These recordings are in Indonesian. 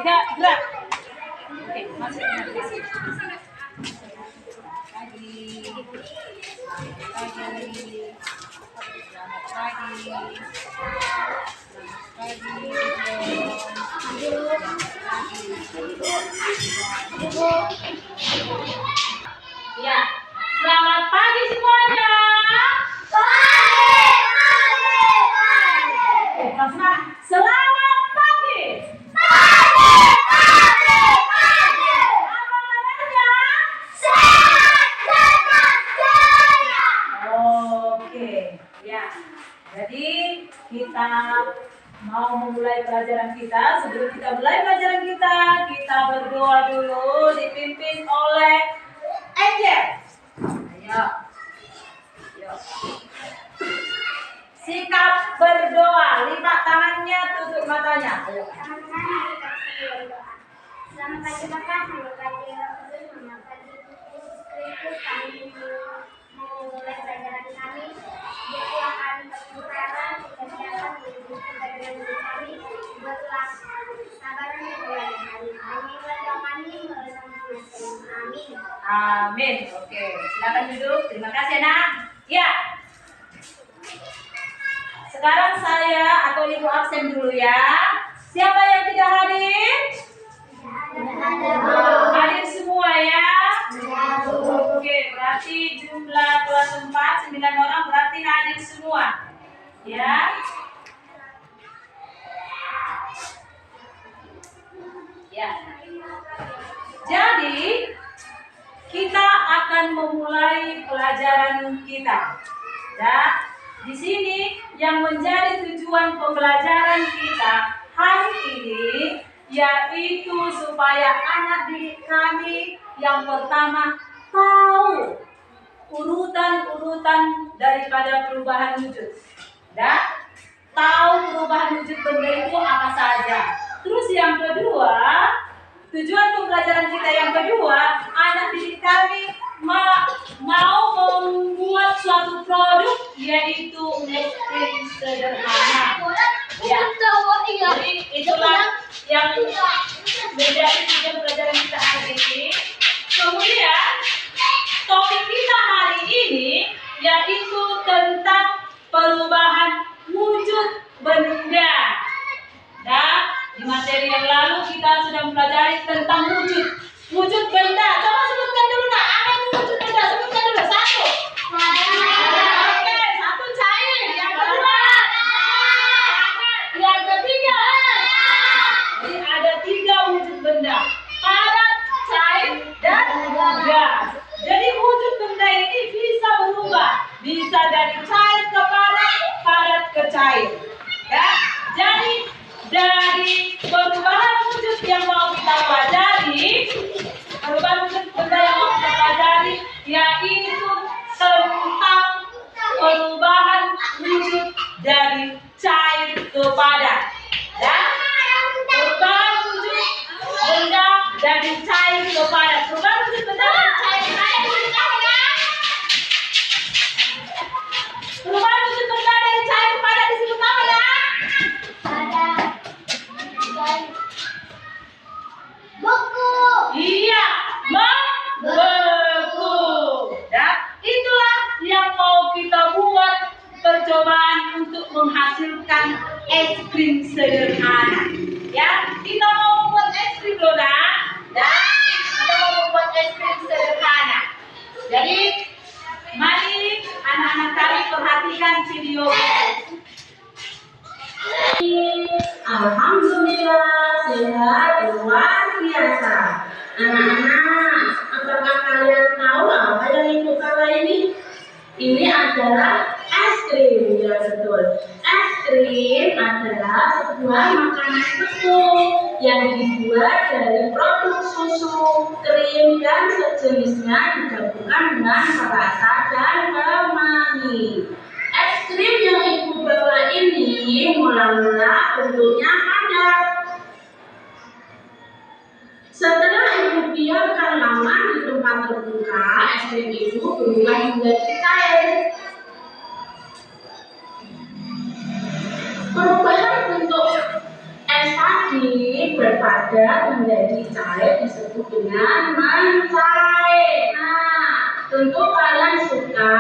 3, gerak. Oke, masuk lagi. Ya, selamat pagi semuanya. Selamat pagi. Apa kabarnya? Oke, ya. Jadi kita mau memulai pelajaran kita. Sebelum kita mulai pelajaran kita berdoa dulu dipimpin oleh Angel. Ayo. Yuk. Sikap berdoa, lipat tangannya, tutup matanya. Ayo. Selamat pagi Bapak, selamat pagi Rasul, selamat pagi Yesus Kristus. Kami memulai pelajaran kami. Biarlah kami berkesukaran, kesiapan menuju pelajaran kami. Buatlah sabaran memulai kami. Aminlah doa kami melalui nama Yesus. Amin. Amin. Oke, silakan duduk. Terima kasih, Nak. Ya. Sekarang saya atau Ibu absen dulu ya. Siapa yang tidak hadir? Hadir semua ya. Oke, berarti jumlah kelas 4 9 orang berarti hadir semua. Ya. Ya. Jadi kita akan memulai pelajaran kita. Ya. Di sini yang menjadi tujuan pembelajaran kita hari ini yaitu supaya anak didik kami yang pertama tahu urutan-urutan daripada perubahan wujud. Ya, tahu perubahan wujud benda itu apa saja. Terus yang kedua, tujuan pembelajaran kita yang kedua, anak didik kami mau membuat suatu produk yaitu es krim sederhana. Ya. Jadi itulah yang menjadi tujuan pelajaran kita hari ini. Kemudian topik kita hari ini yaitu tentang perubahan wujud benda. Nah, di materi yang lalu kita sudah mempelajari tentang wujud benda. Coba sebutkan dulu Nak, apa itu wujud benda? Sebutkan dulu. 1. Oke, 1 cair. Yang kedua, yang ketiga. Jadi ada 3 wujud benda: padat, cair, dan gas. Jadi wujud benda ini bisa berubah, bisa dari cair ke padat, padat ke cair. Ya, jadi dari perubahan wujud yang mau kita pelajari, perubahan wujud benda yang mau kita pelajari yaitu tentang perubahan wujud dari cair ke padat. Ya, perubahan wujud benda dari cair ke padat. Perubahan wujud benda dari cair ke padat. Perubahan wujud benda dari cair ke padat disebut apa ya? Buku. Iya, membeku. Ya, itulah yang mau kita buat percobaan untuk menghasilkan es krim sederhana. Ya, kita mau membuat es krim loh, Nak. Ya, kita mau membuat es krim sederhana. Jadi, mari anak-anak kami perhatikan video ini. Alhamdulillah, sehat luar biasa. Anak-anak, apakah kalian tahu apa yang ibu kata ini? Ini adalah es krim, ya betul. Es krim adalah sebuah makanan beku yang dibuat dari produk susu, krim, dan sejenisnya digabungkan dengan perasa dan kemangi. Es krim yang ibu bawa ini mula-mula bentuknya padat. Setelah ibu biarkan lama di tempat terbuka, es krim itu berubah menjadi cair. Perubahan bentuk es tadi padat menjadi cair disebut dengan mencair. Nah, tentu kalian suka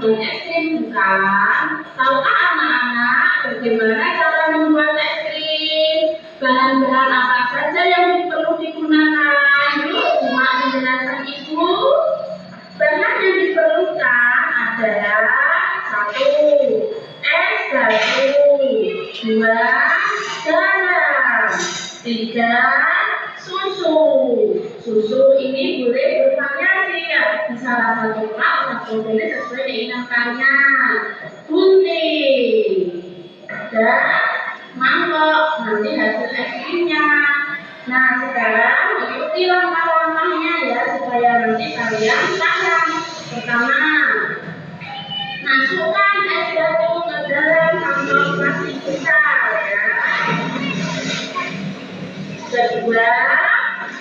dengan es krim bukan? Tahukah anak-anak bagaimana cara membuat es krim? Bahan-bahan apa saja yang perlu digunakan? Yuk, simak penjelasan ibu. Bahan yang diperlukan adalah 1. Es batu, 2. Garam, 3. Susu. Susu ini boleh bervariasi ya, bisa rasa coklat atau boleh sesuai keinginan kalian. Gunting dan mangkok, nanti hasil es krimnya. Nah, sekarang ikuti langkah-langkahnya ya supaya nanti kalian paham. Pertama, masukkan es batu ke dalam kantong plastik besar ya. Kedua,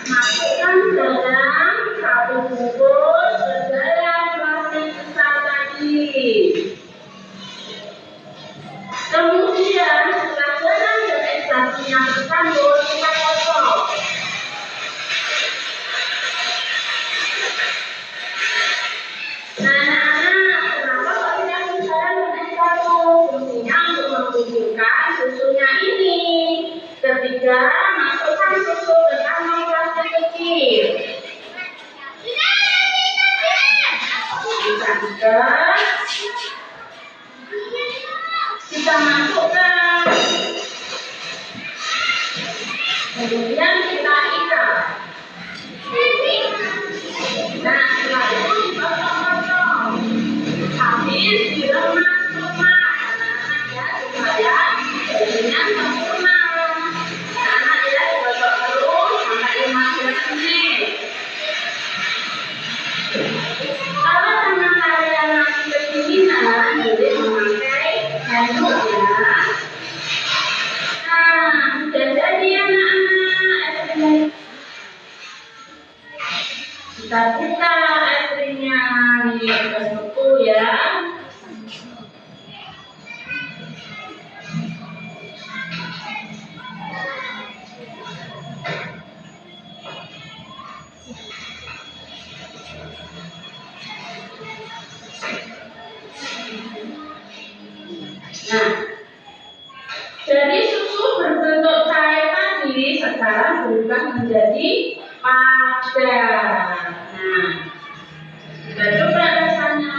masukkan dalam 1 bungkus ke dalam plastik besar tadi. Kemudian setelah garam dan es batunya tercampur, kita kosong. Nah, anak-anak, kenapa kok tidak garam dan es batu? Fungsinya untuk menghubungkan susunya ini. Ketiga, masukkan susu ke kantong plastik kecil. Kita masukkan. Kemudian kita ikat. Nah, setelah itu dipotong-potong. Habis diremas-remas ya supaya jadinya sempurna. Anak ya digosok terus sampai 15 menit. Kalau teman kalian masih kedinginan, boleh memakai handuk ya. Nah, sudah jadi anak-anak es krim. Kita buka es krimnya nih, kita beku ya. Nah, dari susu berbentuk cair tadi sekarang berubah menjadi padat. Nah, kita coba rasanya.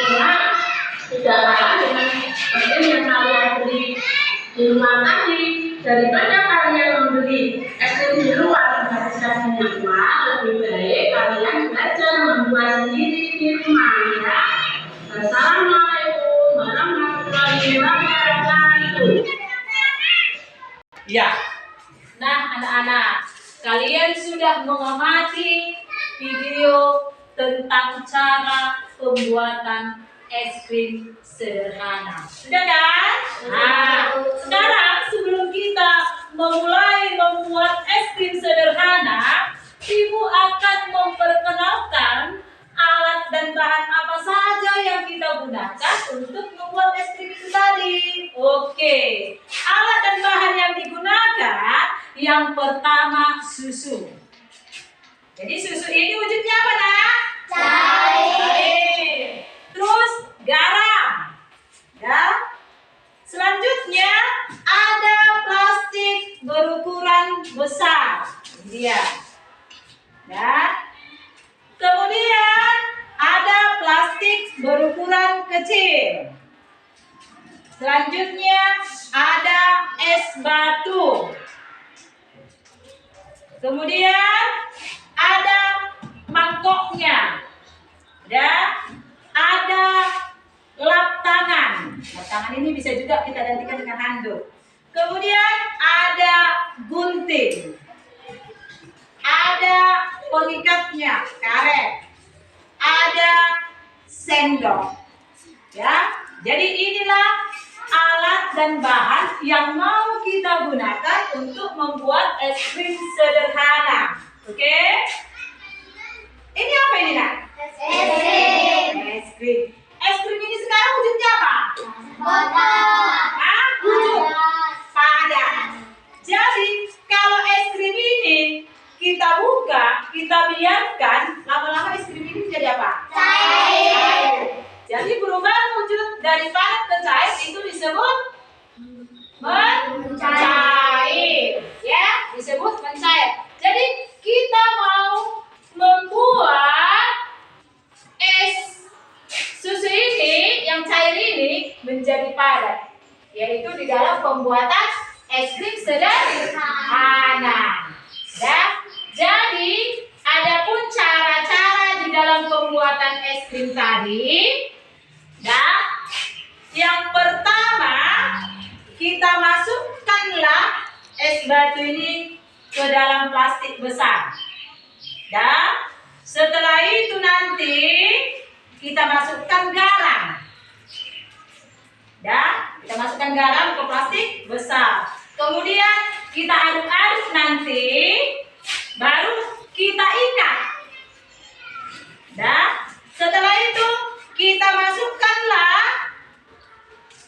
Enak, tidak kalah dengan es krim yang kalian beli di rumah tadi. Daripada kalian membeli es krim di luar menghabiskan banyak uang, lebih baik kalian belajar membuat sendiri di rumah ya. Assalamualaikum warahmatullahi wabarakatuh. Ya. Nah, anak-anak, kalian sudah mengamati video tentang cara pembuatan es krim sederhana. Sudah kan? Nah, sekarang sebelum kita memulai membuat es krim sederhana, Ibu akan memperkenalkan alat dan bahan apa saja yang kita gunakan untuk membuat es krim itu tadi. Oke, alat dan bahan yang digunakan yang pertama susu. Jadi susu ini wujudnya apa, Nak? Cair. Terus garam. Ya. Selanjutnya ada plastik berukuran besar. Ini dia. Ya. Kemudian ada plastik berukuran kecil. Selanjutnya ada es batu. Kemudian ada mangkoknya. Ya. Ada lap tangan. Lap tangan ini bisa juga kita gantikan dengan handuk. Kemudian ada gunting. Ada pengikatnya, karet. Ada sendok. Ya. Jadi inilah alat dan bahan yang mau kita gunakan untuk membuat es krim sederhana. Oke? Ini apa ini, Nak? Es krim. Es krim ini sekarang wujudnya apa? Padat. Wujud padat. perubahan wujud dari padat ke cair itu disebut mencair, ya, disebut mencair. Jadi kita mau membuat es susu ini yang cair ini menjadi padat, yaitu di dalam pembuatan es krim sederhana. Ya, jadi adapun cara-cara di dalam pembuatan es krim tadi, ya, yang pertama kita masukkanlah es batu ini ke dalam plastik besar. Dan setelah itu nanti kita masukkan garam. Ya, kita masukkan garam ke plastik besar. Kemudian kita aduk-aduk nanti, baru kita ikat. Dan setelah itu kita masukkanlah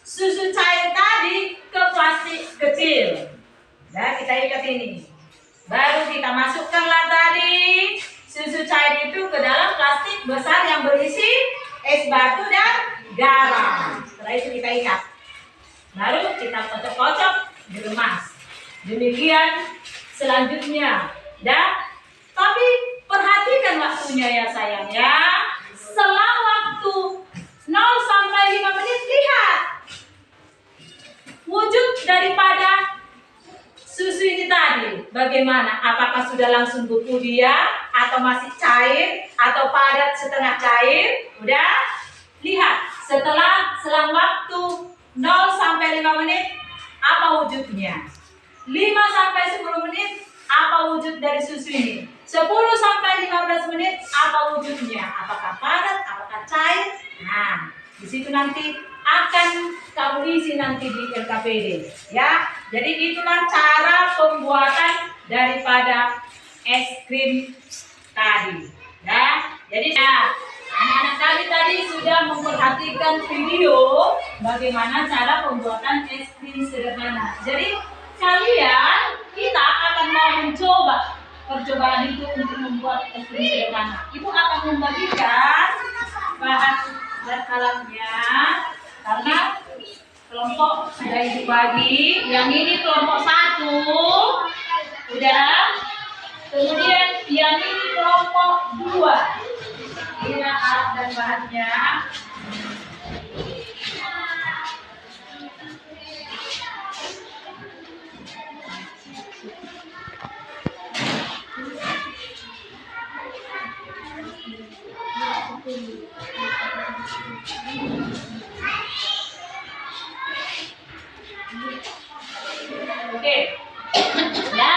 susu cair tadi ke plastik kecil. Nah, kita ikat ini. Baru kita masukkanlah tadi susu cair itu ke dalam plastik besar yang berisi es batu dan garam. Setelah itu kita ikat. Baru kita kocok-kocok, diremas. Demikian selanjutnya. Dan tapi perhatikan waktunya ya sayang ya. Selang waktu 0 sampai 5 menit, lihat wujud daripada susu ini tadi bagaimana? Apakah sudah langsung beku dia, atau masih cair, atau padat setengah cair? Udah? Lihat, setelah selang waktu 0 sampai 5 menit, apa wujudnya? 5 sampai 10 menit, apa wujud dari susu ini? 10 sampai 15 menit, apa wujudnya? Apakah padat, apakah cair? Nah, di situ nanti akan kamu isi nanti di LKPD, ya. Jadi itulah cara pembuatan daripada es krim tadi, ya. Jadi anak-anak tadi sudah memperhatikan video bagaimana cara pembuatan es krim sederhana. Jadi kita akan mau mencoba percobaan itu untuk membuat es krim sederhana. Ibu akan membagikan bahan dan alatnya. Karena kelompok sudah ibu bagi, yang ini kelompok 1, udah. Kemudian yang ini kelompok 2. Ini alat dan bahannya. Oke, ya.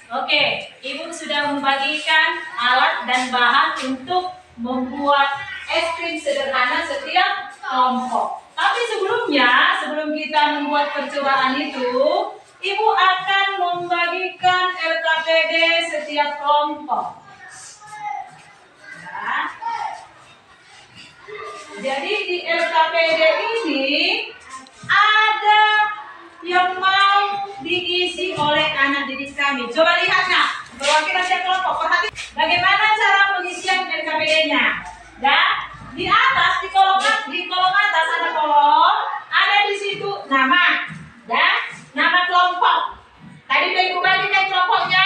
Oke, ibu sudah membagikan alat dan bahan untuk membuat es krim sederhana setiap kelompok. Tapi sebelum kita membuat percobaan itu, ibu akan membagikan LKPD setiap kelompok. Ya. Jadi di LKPD ini ada yang mau diisi oleh anak didik kami. Coba lihat nak, perwakilan setiap kelompok. Perhatikan bagaimana cara pengisian LKPD-nya. Dan di atas di kolom atas ada kolom, ada di situ nama, dan nama kelompok. Tadi udah ibu bagikan kelompoknya.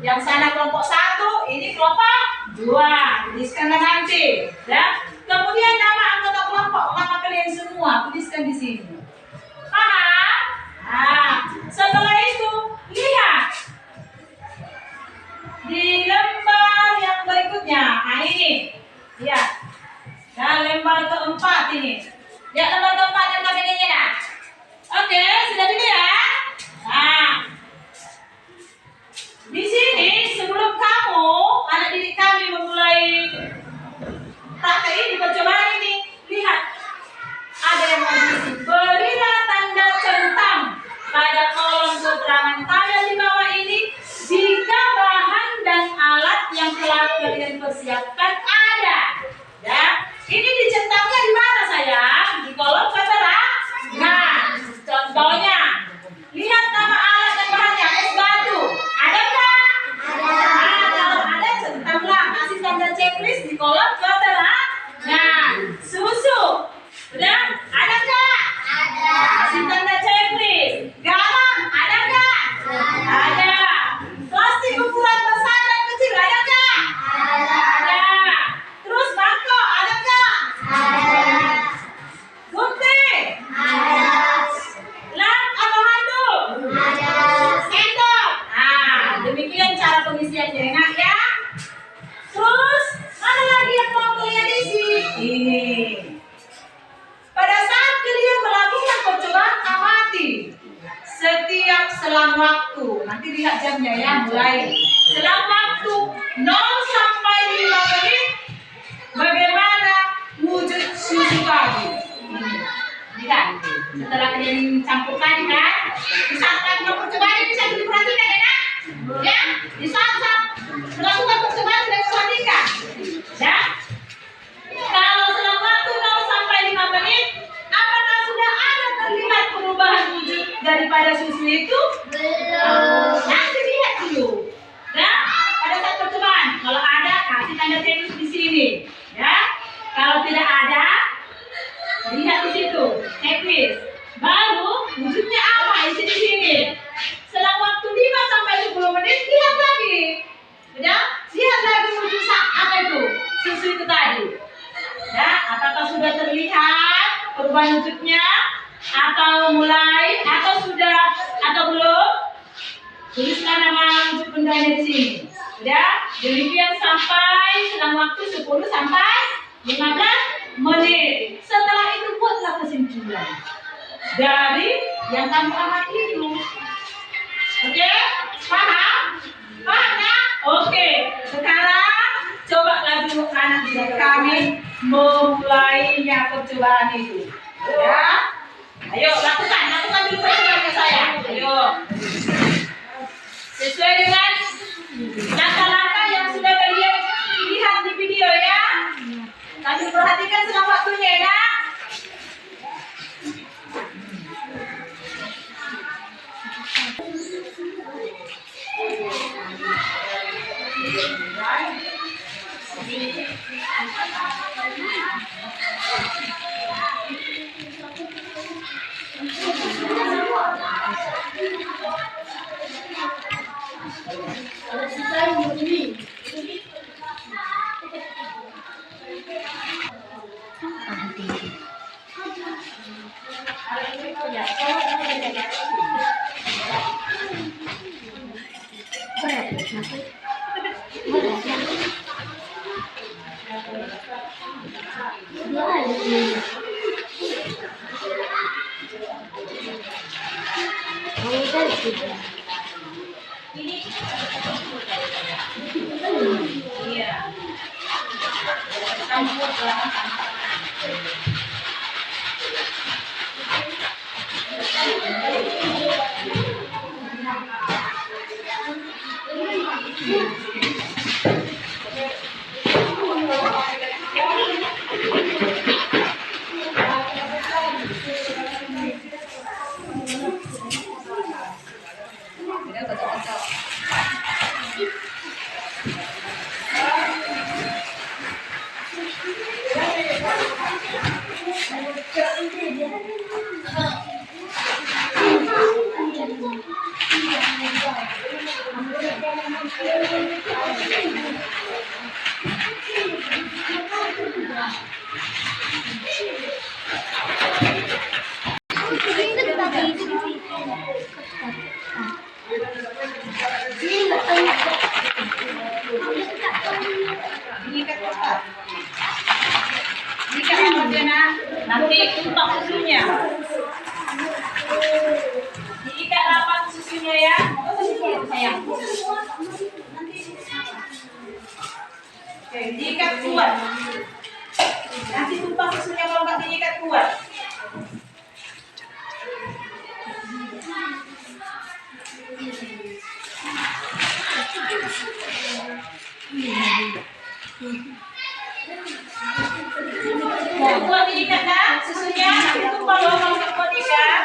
Yang sana kelompok 1, ini kelompok 2. Tuliskan nanti. Dan kemudian nama anggota kelompok, nama kalian semua tuliskan di sini. Paham? Nah, setelah itu lihat di lembar yang berikutnya. Nah ini, lihat. Dan lembar keempat ini. Lihat lembar keempat yang kabinetnya dah. Oke, sudah dilihat. Nah, di sini sebelum kamu anak didik kami memulai praktek ini, percobaan ini, lihat ada yang mau diisi. Berilah tanda centang pada kolom keterangan tanda di bawah ini jika bahan dan alat yang telah kalian persiapkan ada. Ya, ini dicentangnya di mana sayang? Di kolom keterangan. Nah, contohnya setiap selang waktu. Nanti lihat jamnya ya, mulai selang waktu 0 sampai 5 menit. Bagaimana wujud susu tadi? Lihat, setelah kalian campurkan kan, disaat percobaan ini bisa diperhatikan ya, nak? Ya, di saat melakukan percobaan sudah diperhatikan. Ya, kalau selang waktu 0 sampai 5 menit, apakah sudah ada terlihat perubahan wujud daripada susu itu? Belum. Nanti lihat dulu. Ya, pada saat percobaan, kalau ada kasih tanda checklist di sini. Ya, kalau tidak ada, lihat di situ checklist. Baru wujudnya apa isi di sini. Selang waktu 5 sampai 10 menit lihat lagi. Ya, lihat lagi wujud apa itu susu itu tadi. Ya, apakah sudah terlihat perubahan wujudnya atau mulai atau sudah atau belum? Tuliskan nama wujud bendanya di sini. Ya, demikian sampai selang waktu 10 sampai 15 menit. Setelah itu buatlah kesimpulan dari yang kamu amati itu. Oke? Paham? Paham ya? Oke. Sekarang cobalah dulu anak didik kami memulainya percobaan itu. Ya? Ayo lakukan dulu percobaannya saya. Ayo. Sesuai dengan langkah-langkah yang sudah kalian lihat di video ya. Kami perhatikan selang waktunya ya. Iya. Nanti tumpah susunya. Diikat rapat susunya ya. Sayang. Oke, diikat kuat. Nanti tumpah susunya kalau nggak diikat kuat. Kuat diikat dah susunya. Nanti tumpah loh kalau nggak kuat diikat.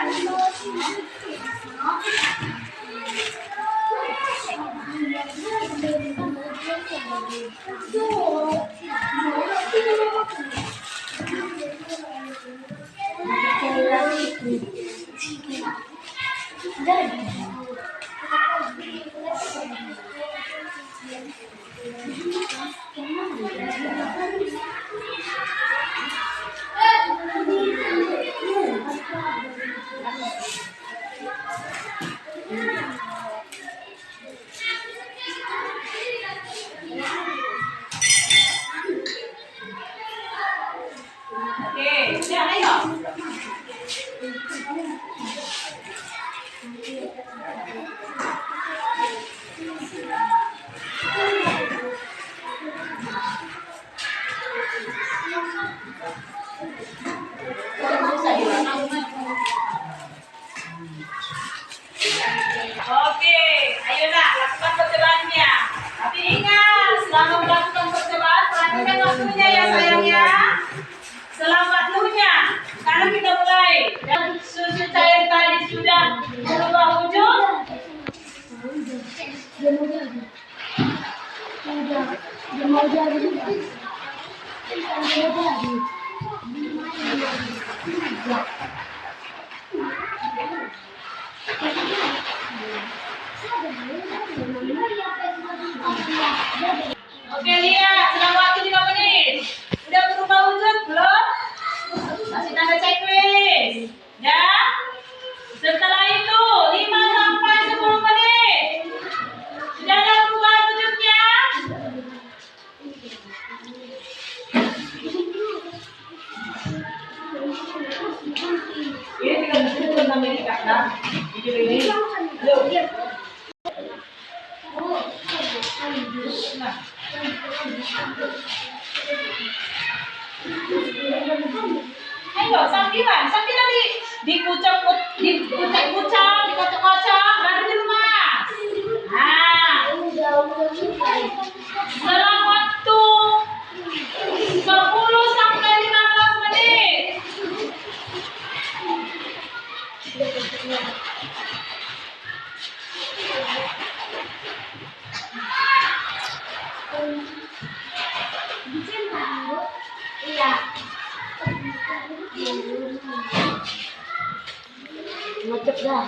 Oke, ya ayo. Dia mau jadi. Dia mau jadi juga. Dia mau jadi. Oke, lihat. Selang waktu 5 menit. Udah berubah wujud belum? Kasih tanda checklist. Ya. Setelah itu 5 sampai 10 menit. Sudah ada perubahan wujudnya? Ini tinggal di sini tentang Amerika, nah. Video ini. Yuk. Nah. Ayo, sambilan dikucek, dikocok-kocok, baru dilemas. Nah, selang waktu 10 sampai 15 menit. Iya. Ngecek dah.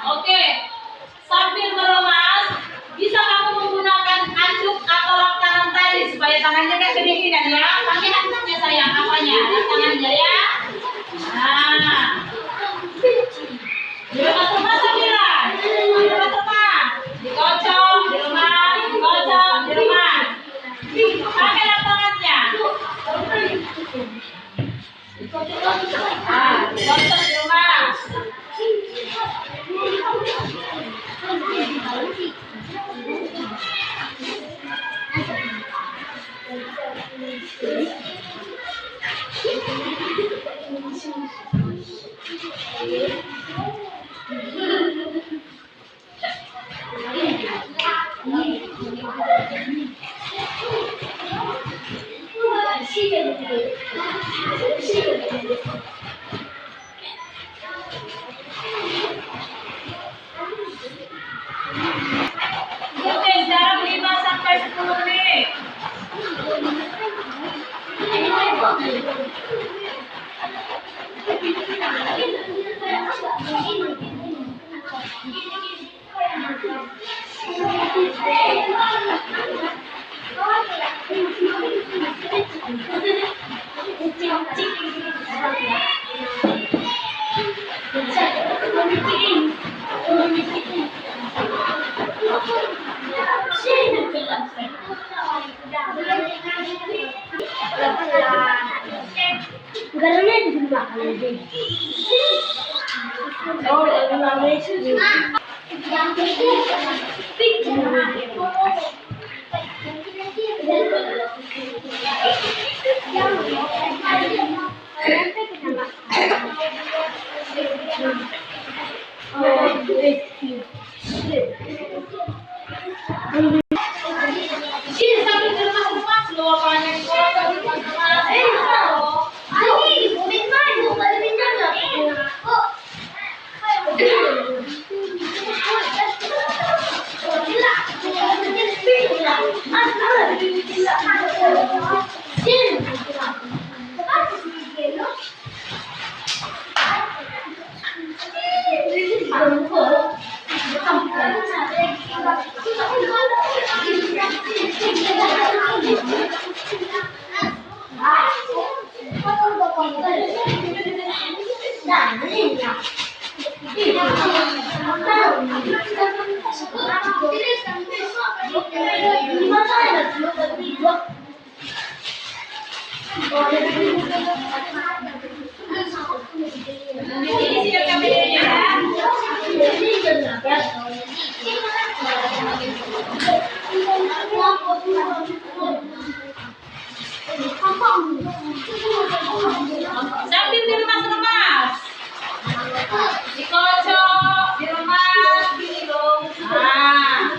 Oke, sambil melemas, bisa kamu menggunakan anduk atau lap tangan tadi supaya tangannya kan kedinginan ya. Pakai anduknya sayang, apanya? Lap tangannya ya. Nah, dilemas-lemas sambilan, dilemas-lemas, dikocok, dilemas, dikocok, dilemas. Pakai lap tangannya. Nah, dikocok, dilemas. Oke, jarak 5 sampai 10 menit. Karena di rumah kalian. Oh, yang itu Sambil dilemas-lemas loh, apanya Ini siap kameranya ya. Sambil diremas-remas. Dikocok, diremas, gini dong. Nah.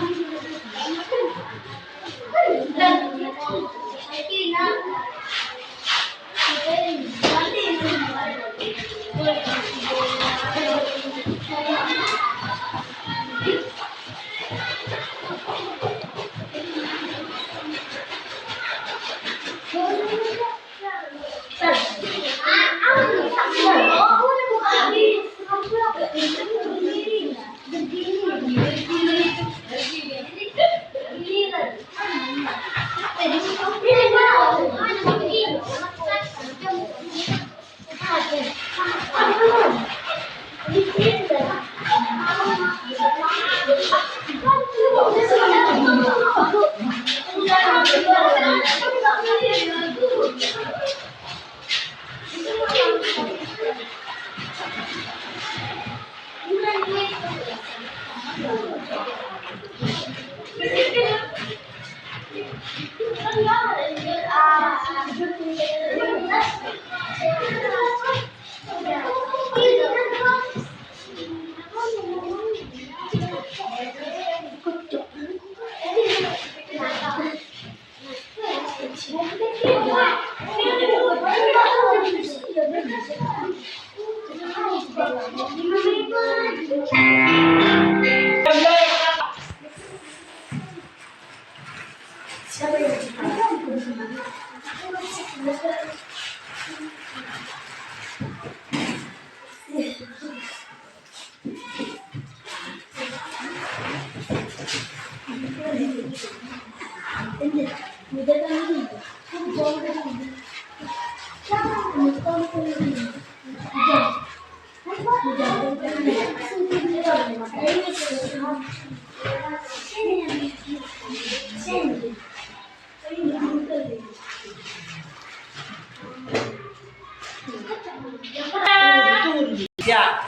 Ya.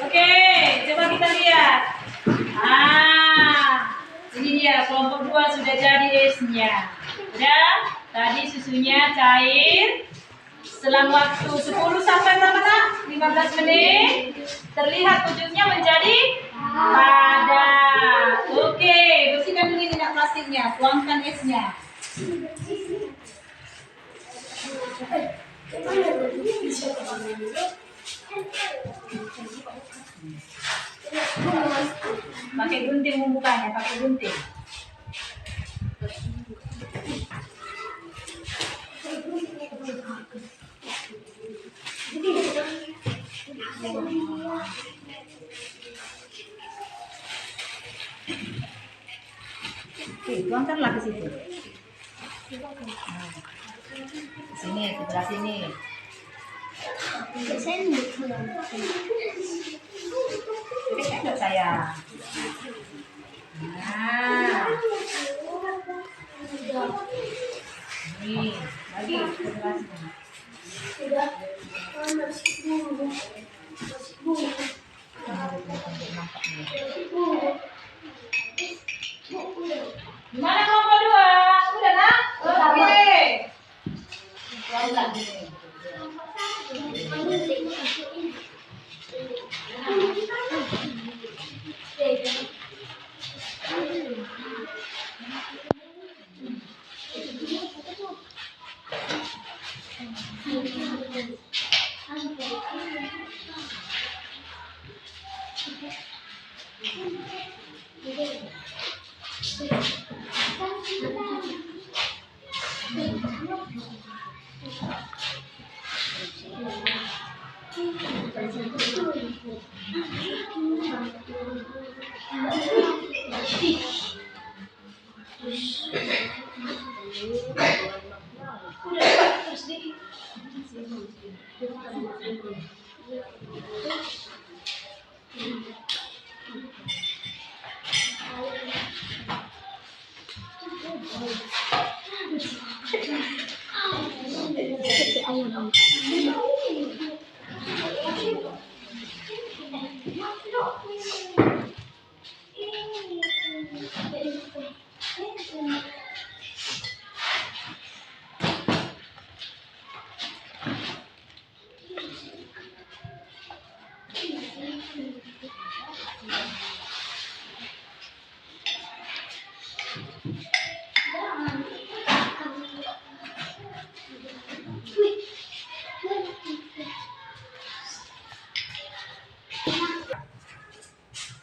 Oke, coba kita lihat. Ini dia kelompok 2 sudah jadi esnya. Udah, tadi susunya cair. Selang waktu 10 sampai berapa nak? 15 menit. Terlihat wujudnya menjadi padat. Oke, bersihkan dulu ini nak plastiknya. Tuangkan esnya. Pakai gunting membukanya, pakai gunting. Oke, tuangkanlah ke situ. Sini, sebelah sini. Enggak sayang. Nah. Nih, lagi sebelah sini. Gimana kelompok 2? Udah nak? Oke.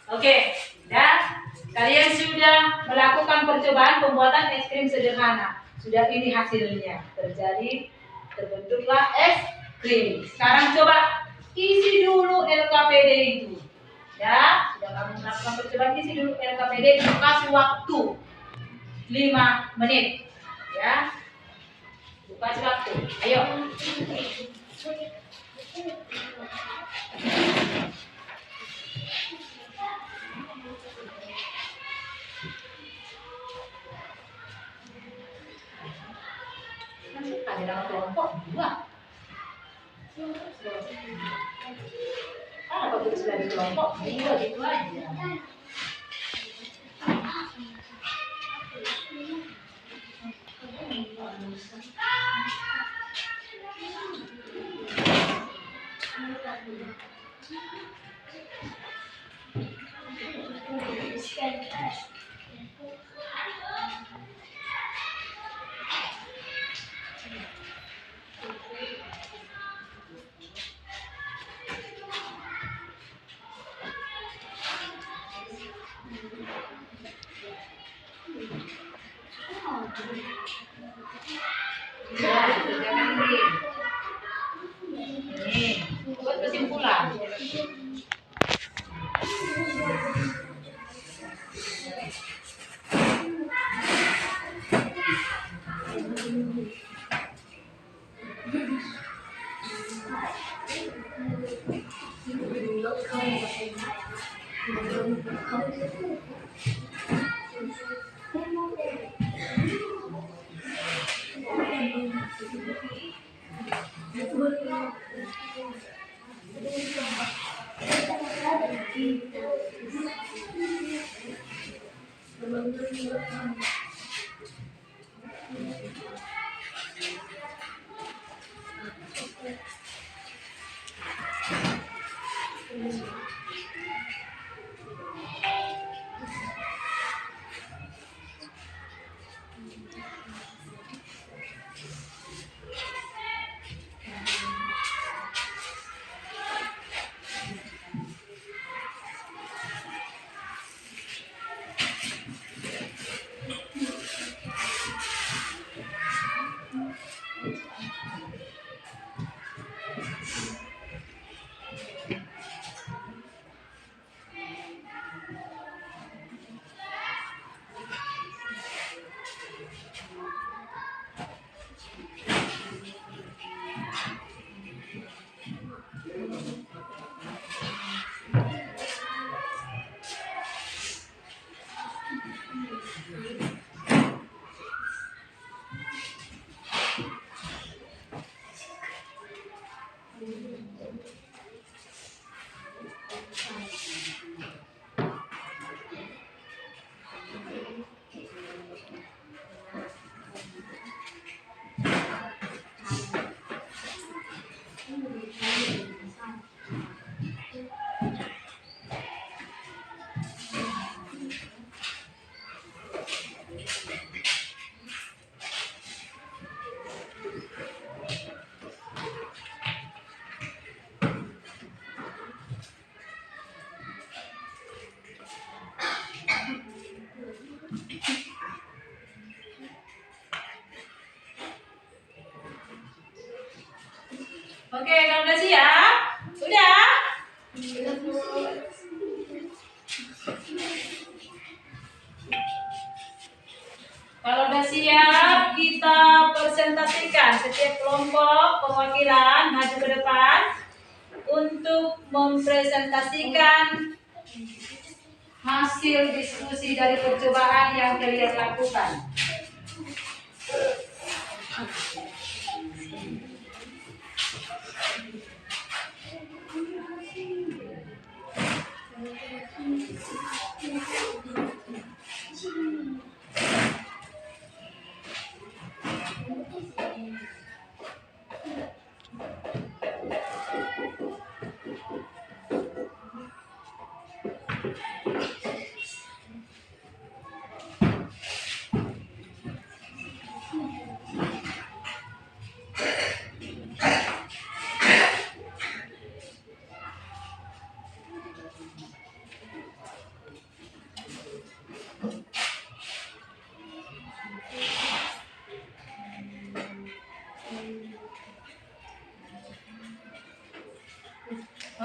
Oke, dan kalian sudah melakukan percobaan pembuatan es krim sederhana. Sudah ini hasilnya. Terbentuklah es krim. Sekarang coba isi dulu LKPD itu. Ya, sudah kamu melakukan percobaan, isi dulu LKPD, kasih waktu 5 menit. Ya. Kasih waktu. Ayo. Ada dalam kelompok 2. Apa tulis dari kelompok 2 gitu aja. Ini buat kesimpulan. Oke, kalau udah siap? Sudah? Kalau udah siap, kita presentasikan setiap kelompok perwakilan maju ke depan untuk mempresentasikan hasil diskusi dari percobaan yang kalian lakukan.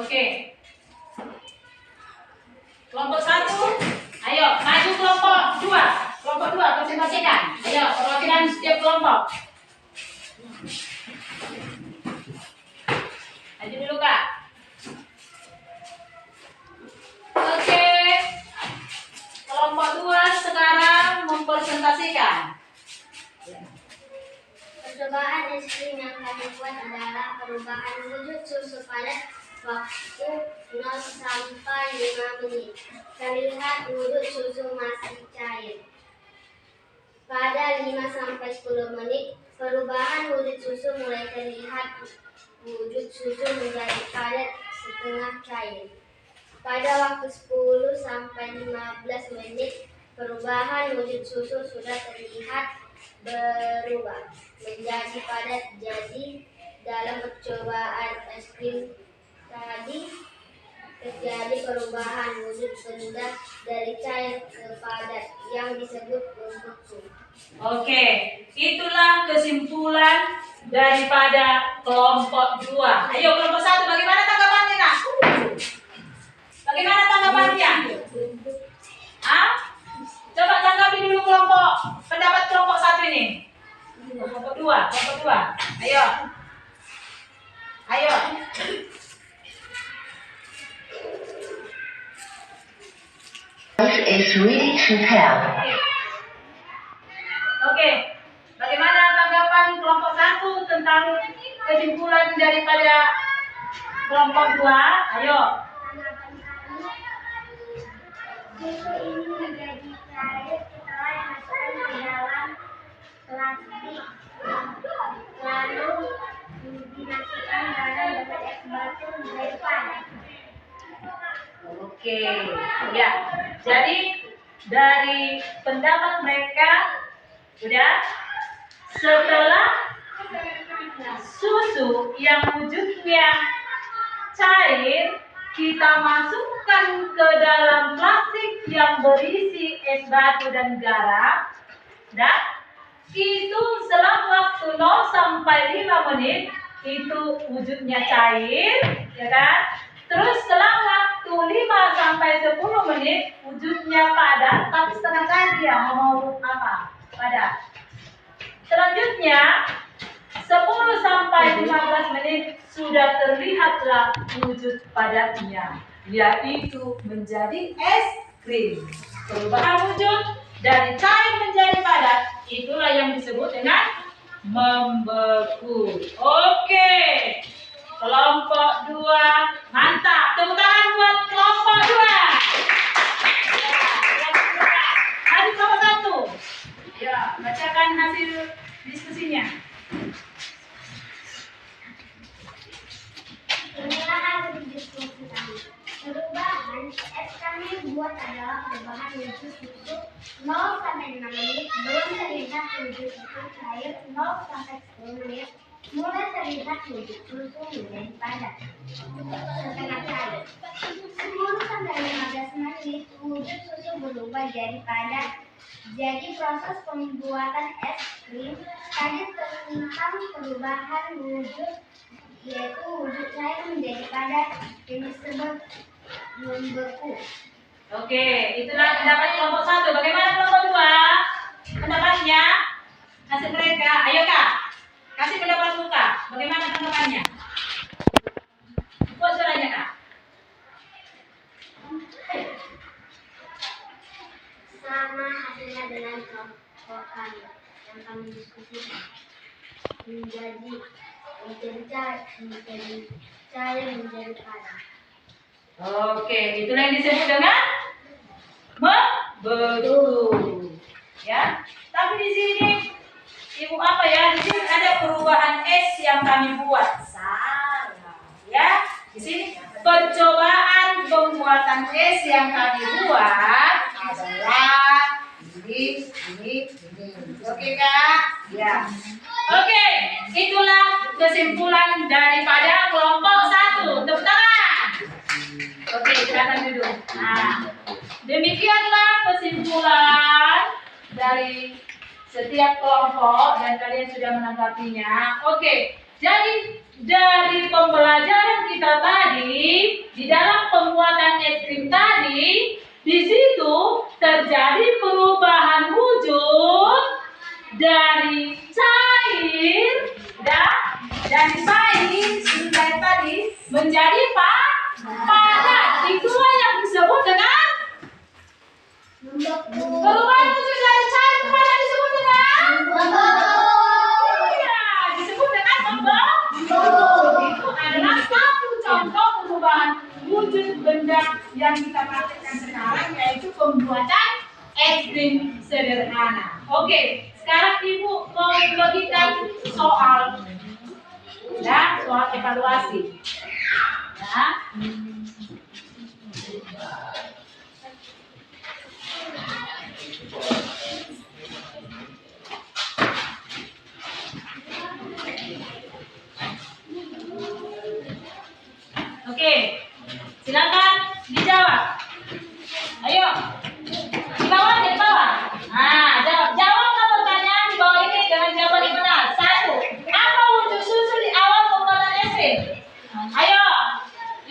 Oke. Kelompok 1, ayo maju kelompok 2. Kelompok 2 presentasikan. Ayo perwakilan setiap kelompok. Maju dulu Kak. Oke. Kelompok 2 sekarang mempresentasikan. Percobaan es krim yang kami buat adalah perubahan wujud susu pada waktu 0 sampai 5 menit. Terlihat wujud susu masih cair. Pada 5 sampai 10 menit, perubahan wujud susu mulai terlihat. Wujud susu menjadi padat setengah cair. Pada waktu 10 sampai 15 menit, perubahan wujud susu sudah terlihat berubah menjadi padat. Jadi dalam percobaan es krim tadi terjadi perubahan wujud benda dari cair ke padat yang disebut membeku. Oke, itulah kesimpulan daripada kelompok 2. Ayo kelompok 1, bagaimana tanggapannya nak? Bagaimana tanggapannya? Ah? Coba tanggapi dulu pendapat kelompok 1 ini. Kelompok 2. Ayo. Ayo. It's really to tell. Oke. Bagaimana tanggapan kelompok 1 tentang kesimpulan daripada kelompok 2? Ayo. Tanggapan kami, susu ini menjadi cair setelah dimasukkan ke dalam plastik, lalu dimasukkan dalam dompet es batu menjadi padat. Oke, ya. Jadi dari pendapat mereka sudah setelah susu yang wujudnya cair kita masukkan ke dalam plastik yang berisi es batu dan garam, dan itu selang waktu 0 sampai 5 menit itu wujudnya cair, ya kan? Terus selang waktu 5 sampai 10 menit wujudnya padat, tapi setengah cair dia mau apa? Padat. Selanjutnya 10 sampai 15 menit sudah terlihatlah wujud padatnya, yaitu menjadi es krim. Perubahan wujud dari cair menjadi padat, itulah yang disebut dengan membeku. Oke. Kelompok 2, mantap. Tepuk tangan buat kelompok 2. Ayo kelompok 1. Ya, bacakan hasil diskusinya. Inilah hasil diskusi kami. Perubahan es kami buat adalah perubahan wujud susu 0 sampai 5 menit, belum terlihat wujud susu cair 0 sampai 10 menit, mulai terlihat wujud susu menjadi padat setengah cair. 10 sampai 15 menit wujud susu berubah jadi padat. Jadi proses pembuatan es krim tadi tentang perubahan wujud, yaitu wujud cair menjadi padat yang disebut membeku. Oke, itulah pendapat kelompok 1. Bagaimana kelompok 2? Pendapatnya? Hasil mereka. Ayo Kak, kasih pendapatmu Kak. Bagaimana tanggapannya? Buat suaranya Kak. Sama hasilnya dengan kelompok kami yang kami diskusikan. Menjadi cair menjadi padat. Oke, itulah yang disebut dengan membeku. Ya, tapi di sini Ibu apa ya? Di sini ada perubahan es yang kami buat. Salah. Ya, di sini percobaan pembuatan es yang kami buat adalah ini. Oke Kak? Ya. Oke, itulah kesimpulan daripada kelompok 1. Tepuk tangan. Oke, silakan duduk. Nah, demikianlah kesimpulan dari setiap kelompok dan kalian sudah menanggapinya. Oke, Jadi dari pembelajaran kita tadi, di dalam pembuatan es krim tadi, di situ terjadi perubahan wujud dari cair dari cair tadi menjadi padat. Itulah yang disebut dengan perubahan wujud dari cair ke padat disebut dengan disebut dengan membentuk. Itu adalah satu contoh perubahan wujud benda yang kita praktekkan sekarang, yaitu pembuatan es krim sederhana. Oke, sekarang Ibu mau bagikan soal evaluasi. Ya. Oke, silakan dijawab. Ayo, di bawah. Nah, jawab pertanyaan di bawah ini dengan jawaban yang benar. 1. Apa wujud susu di awal pembuatan es krim? Ayo,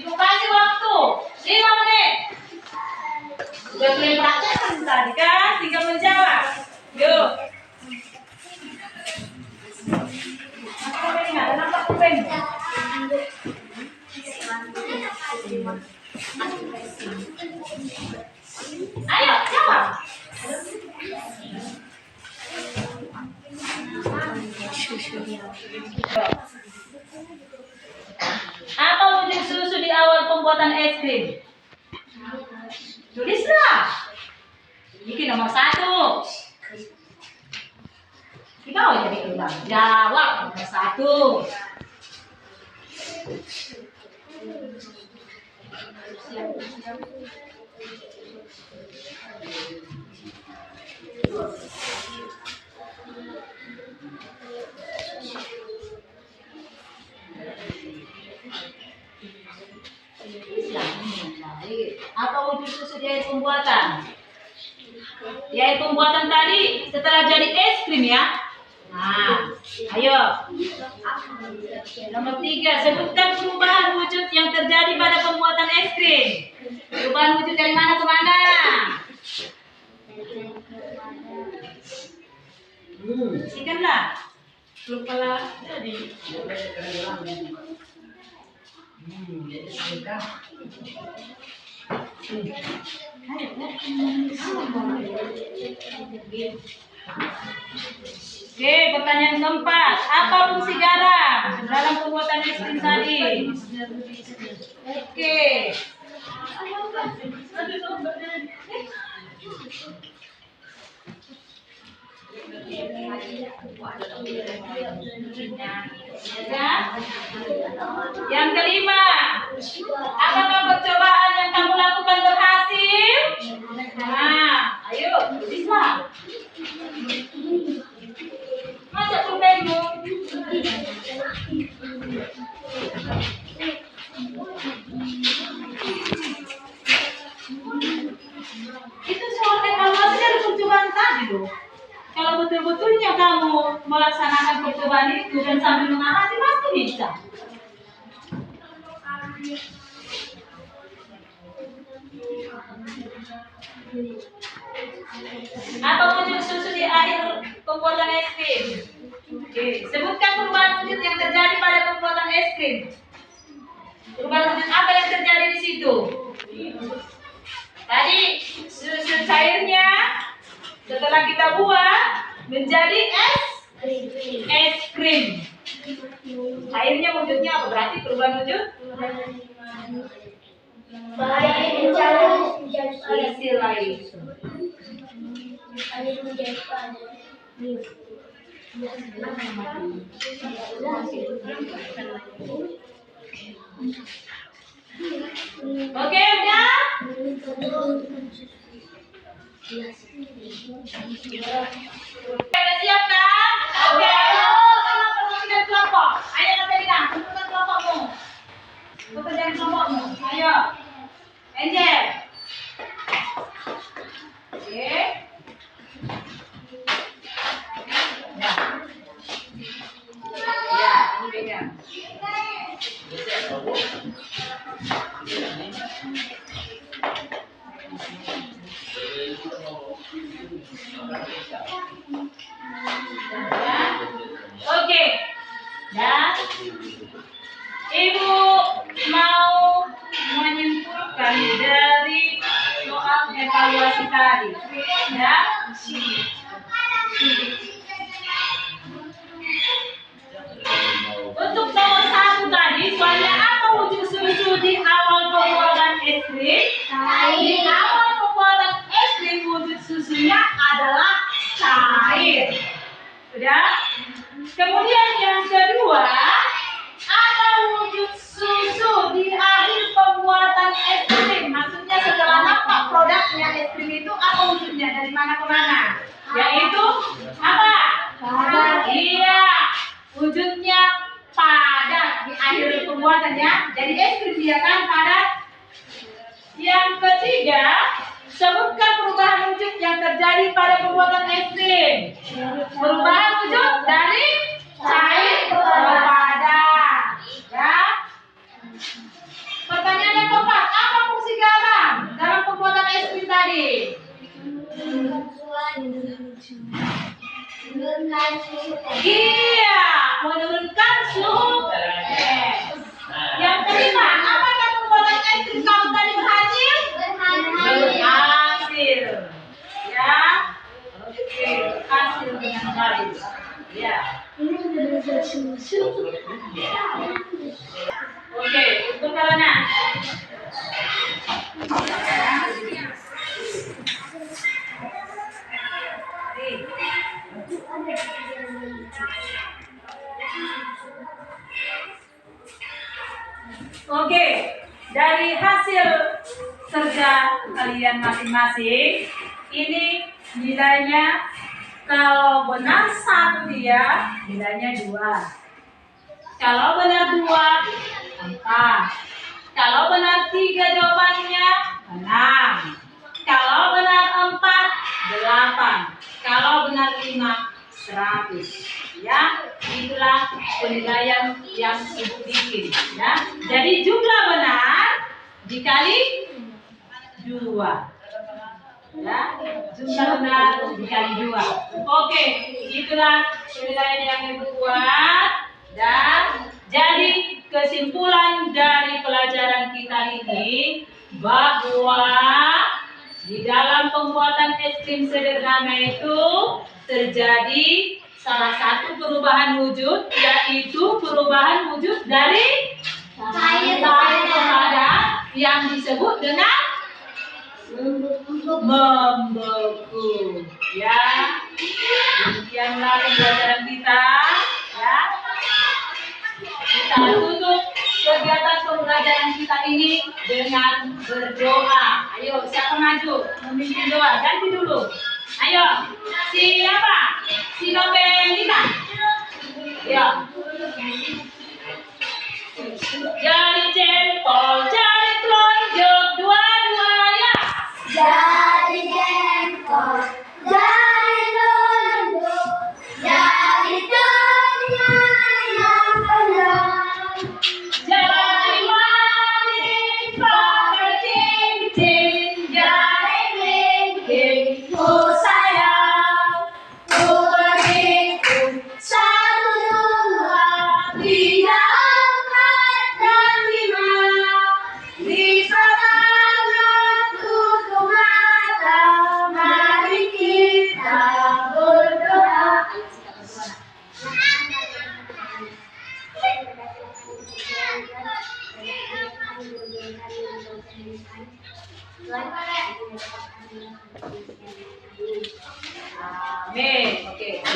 Ibu kasih waktu 5 menit. Sudah mulai praktek tadi kan? Tinggal menjawab. Yuk. Ada nampak kupen? Ayo, jawab. Apa wujud susu di awal pembuatan es krim? Tulislah. Ini nomor 1. Kita jadi ulang. Jawab nomor 1. Apa wujud susu di air pembuatan? Di air pembuatan tadi setelah jadi es krim ya. Nah, ayo. Nomor 3, sebutkan perubahan wujud yang terjadi pada pembuatan es krim. Perubahan wujud dari mana ke mana? Sikanlah. Kepala jadi. Oke, pertanyaan keempat. Apa fungsi garam dalam pembuatan es krim tadi? Oke. Ya. Yang kelima, apakah percobaan yang kamu lakukan berhasil? Nah, ayo, bisa. Masa pulpenmu? Itu soal evaluasi dari percobaan tadi loh. Kalau betul-betulnya kamu melaksanakan percobaan itu dan sambil mengamati pasti bisa. Apa wujud susu di air pembuatan es krim? Oke, sebutkan perubahan wujud yang terjadi pada pembuatan es krim. Perubahan wujud apa yang terjadi di situ? Tadi susu cairnya setelah kita buat menjadi es krim. Airnya wujudnya apa? Berarti perubahan wujud? Istilah itu. Oke, udah? Udah siap kan? Oke, ayo perbandingan kelompok. Ayo Natalina, tentukan kelompokmu. Pekerjaan kelompokmu. Ayo. Angel. Oke. Ya, ini beda. Ya. Oke. Ya. Ibu mau menyimpulkan dari soal evaluasi tadi. Ya. Untuk nomor 1 tadi, soalnya apa wujud susu di awal pembuatan es krim? Di awal pembuatan es krim wujud susunya adalah cair. Sudah? Kemudian yang kedua, apa wujud susu di akhir pembuatan es krim? Maksudnya setelah nampak produknya es krim itu apa wujudnya? Dari mana ke mana? Yaitu apa? Iya, wujudnya padat di akhir pembuatannya. Jadi es krim dia kan padat. Yang ketiga, sebutkan perubahan wujud yang terjadi pada pembuatan es krim. Perubahan wujud dari cair ke padat. Ya. Pertanyaan yang keempat, apa fungsi garam dalam pembuatan es krim tadi? Iya, menurunkan suhu. Yang kelima, apakah pembuatan es krim kamu tadi berhasil? Berhasil. Ya. Oke, berhasil dengan baik. Ya. Oke, untuk Kalana. Oke, dari hasil kerja kalian masing-masing, ini nilainya kalau benar 1 dia, nilainya 2. Kalau benar 2, 4. Kalau benar 3 jawabannya, 6. Kalau benar 4, 8. Kalau benar 5, 100. Ya, itulah penilaian yang ibu bikin. Ya, jadi jumlah benar dikali 2. Ya, jumlah benar dikali 2. Oke, itulah penilaian yang ibu buat. Dan jadi kesimpulan dari pelajaran kita ini bahwa di dalam pembuatan es krim sederhana itu terjadi salah satu perubahan wujud, yaitu perubahan wujud dari cair ke padat yang disebut dengan membeku. Ya, demikianlah pembelajaran kita. Ya, kita tutup kegiatan pembelajaran kita ini dengan berdoa. Ayo, siapa maju memimpin doa? Ganti dulu. Ayo, siapa? Si Novelita. Ya. Jari jempol, jari telunjuk, dua-duanya. Jari jempol, jari telunjuk, jari tengah yang benar. Jari manis pakai cincin, jari kelingking, oh sayang, oh berhitung 1, 2, 3, 4 dan 5. Bisa tangan tutup mata, mari kita berdoa. Amin. Oke.